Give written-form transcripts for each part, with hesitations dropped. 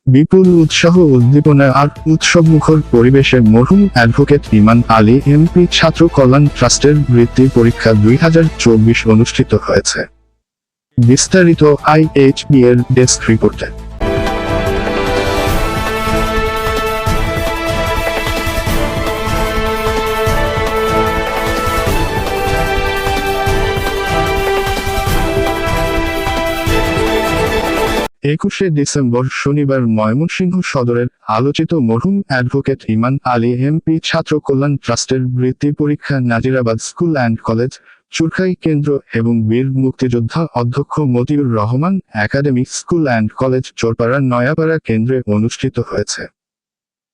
বিপুল উৎসাহ উদ্দীপনা আর উৎসবমুখর পরিবেশে মরহুম অ্যাডভোকেট ইমান আলী এমপি ছাত্র কল্যাণ ট্রাস্টের বৃত্তি পরীক্ষা 2024 অনুষ্ঠিত হয়েছে। বিস্তারিত IHB এর ডেস্ক রিপোর্টে। ডিসেম্বর শনিবার ময়মনসিংহ সদরের আলোচিত মরহুম অ্যাডভোকেট ইমান আলী এমপি ছাত্র কল্যাণ ট্রাস্টের বৃত্তি পরীক্ষা Nazirabad school and college, Churkhai কেন্দ্র এবং বীর মুক্তিযোদ্ধা অধ্যক্ষ Motiur Rahman academy school and college Chorpara Noyapara কেন্দ্রে অনুষ্ঠিত হয়েছে।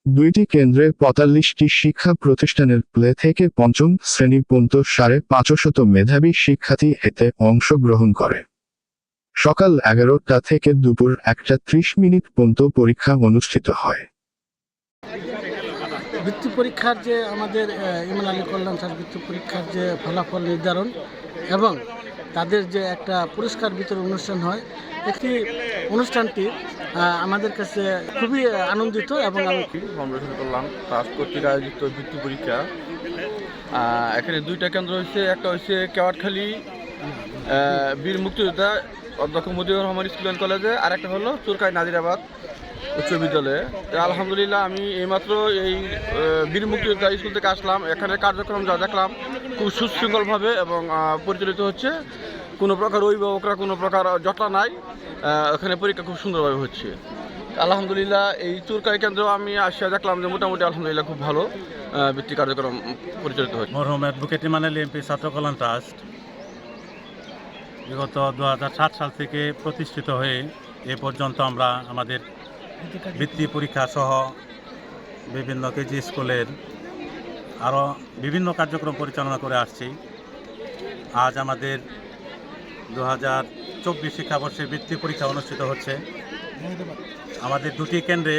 দুইটি কেন্দ্রে 45টি শিক্ষা প্রতিষ্ঠানের প্লে থেকে পঞ্চম শ্রেণী পর্যন্ত 550 মেধাবী শিক্ষার্থী এতে অংশগ্রহণ করে। সকাল 11টা থেকে দুপুর 1:30 পর্যন্ত পরীক্ষা অনুষ্ঠিত হয়। বৃত্তি পরীক্ষার যে আমাদের ইমান আলী কল্যাণ ট্রাস্ট বৃত্তি পরীক্ষার যে ফলাফল নির্ধারণ এবং তাদের যে একটা পুরস্কার বিতরণ অনুষ্ঠান হয়, একটি অনুষ্ঠানটি আমাদের কাছে খুবই আনন্দিত এবং আমি ফাউন্ডেশন কল্যাণ ট্রাস্ট কর্তৃক আয়োজিত বৃত্তি পরীক্ষা। এখানে দুইটা কেন্দ্র হয়েছে, একটা হচ্ছে কেওয়াটখালী বীর মুক্তিযোদ্ধা অধ্যক্ষ মতিউর রহমান স্কুল অ্যান্ড কলেজে, আর একটা হলো চুরখাই নাজিরাবাদ উচ্চ বিদ্যালয়ে। আলহামদুলিল্লাহ আমি এইমাত্র এই বীর মুক্তিযোদ্ধা স্কুল থেকে আসলাম। এখানে কার্যক্রম যা দেখলাম খুব সুশৃঙ্খলভাবে এবং পরিচালিত হচ্ছে, কোনো প্রকার অভিভাবকরা কোনো প্রকার জটলা নাই। এখানে পরীক্ষা খুব সুন্দরভাবে হচ্ছে আলহামদুলিল্লাহ। এই চুরখাই কেন্দ্র আমি আসিয়া দেখলাম যে মোটামুটি আলহামদুলিল্লাহ খুব ভালো বৃত্তি কার্যক্রম পরিচালিত হচ্ছে। মরহুম অ্যাডভোকেট ইমান আলী এমপি ছাত্র কল্যাণ ট্রাস্ট বিগত 2007 সাল থেকে প্রতিষ্ঠিত হয়ে এ পর্যন্ত আমরা আমাদের বৃত্তি পরীক্ষা সহ বিভিন্ন কেজি স্কুলের আরও বিভিন্ন কার্যক্রম পরিচালনা করে আসছি। আজ আমাদের 2024 শিক্ষাবর্ষে বৃত্তি পরীক্ষা অনুষ্ঠিত হচ্ছে। আমাদের দুটি কেন্দ্রে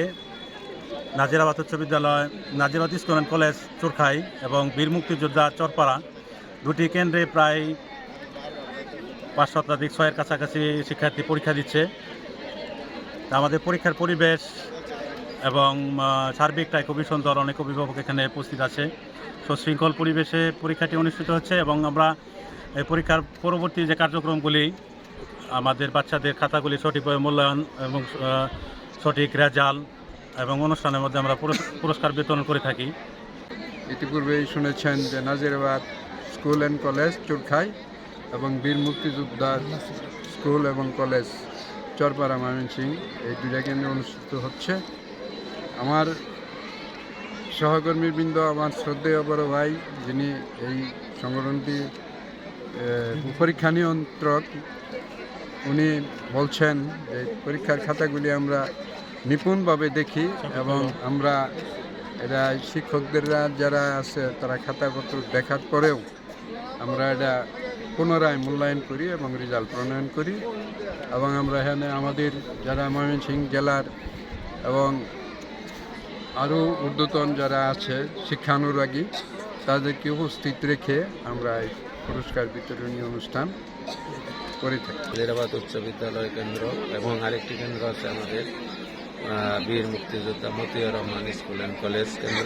নাজিরাবাদ উচ্চ বিদ্যালয়, Nazirabad school and college Churkhai এবং বীর মুক্তিযোদ্ধা চরপাড়া, দুটি কেন্দ্রে প্রায় 500-600 কাছাকাছি শিক্ষার্থী পরীক্ষা দিচ্ছে। আমাদের পরীক্ষার পরিবেশ এবং সার্বিকটাই খুবই সুন্দর। অনেক অভিভাবক এখানে উপস্থিত আছে। সুশৃঙ্খল পরিবেশে পরীক্ষাটি অনুষ্ঠিত হচ্ছে এবং আমরা এই পরীক্ষার পরবর্তী যে কার্যক্রমগুলি, আমাদের বাচ্চাদের খাতাগুলি সঠিকভাবে মূল্যায়ন এবং সঠিক রেজাল্ট এবং অনুষ্ঠানের মধ্যে আমরা পুরস্কার বিতরণ করে থাকি। ইতিপূর্বেই শুনেছেন যে Nazirabad school and college Churkhai এবং বীর মুক্তিযোদ্ধা স্কুল এবং কলেজ চরপাড়া ময়মনসিংহ, এই দুইটা কেন্দ্রে অনুষ্ঠিত হচ্ছে। আমার সহকর্মীবৃন্দ, আমার শ্রদ্ধেয় বড় ভাই যিনি এই সংগঠনটি পরীক্ষা নিয়ন্ত্রক, উনি বলছেন যে পরীক্ষার খাতাগুলি আমরা নিপুণভাবে দেখি এবং আমরা এরা শিক্ষকদেররা যারা আছে তারা খাতাপত্র দেখার পরেও আমরা এটা পুনরায় মূল্যায়ন করি এবং রেজাল্ট প্রণয়ন করি। এবং আমরা এখানে আমাদের যারা ময়মনসিংহ জেলার এবং আরও ঊর্ধ্বতন যারা আছে শিক্ষানুরাগী, তাদেরকে উপস্থিত রেখে আমরা এই পুরস্কার বিতরণী অনুষ্ঠান করে থাকি। নাজিরাবাদ উচ্চ বিদ্যালয় কেন্দ্র এবং আরেকটি কেন্দ্র আছে আমাদের বীর মুক্তিযোদ্ধা Motiur Rahman school and college কেন্দ্র।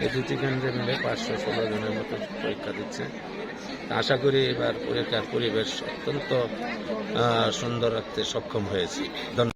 এই দুটি কেন্দ্রে মিলে 516 জনের মতো পরীক্ষা দিচ্ছে। আশা করি এবার পরীক্ষার পরিবেশ অত্যন্ত সুন্দর রাখতে সক্ষম হয়েছি। ধন্যবাদ।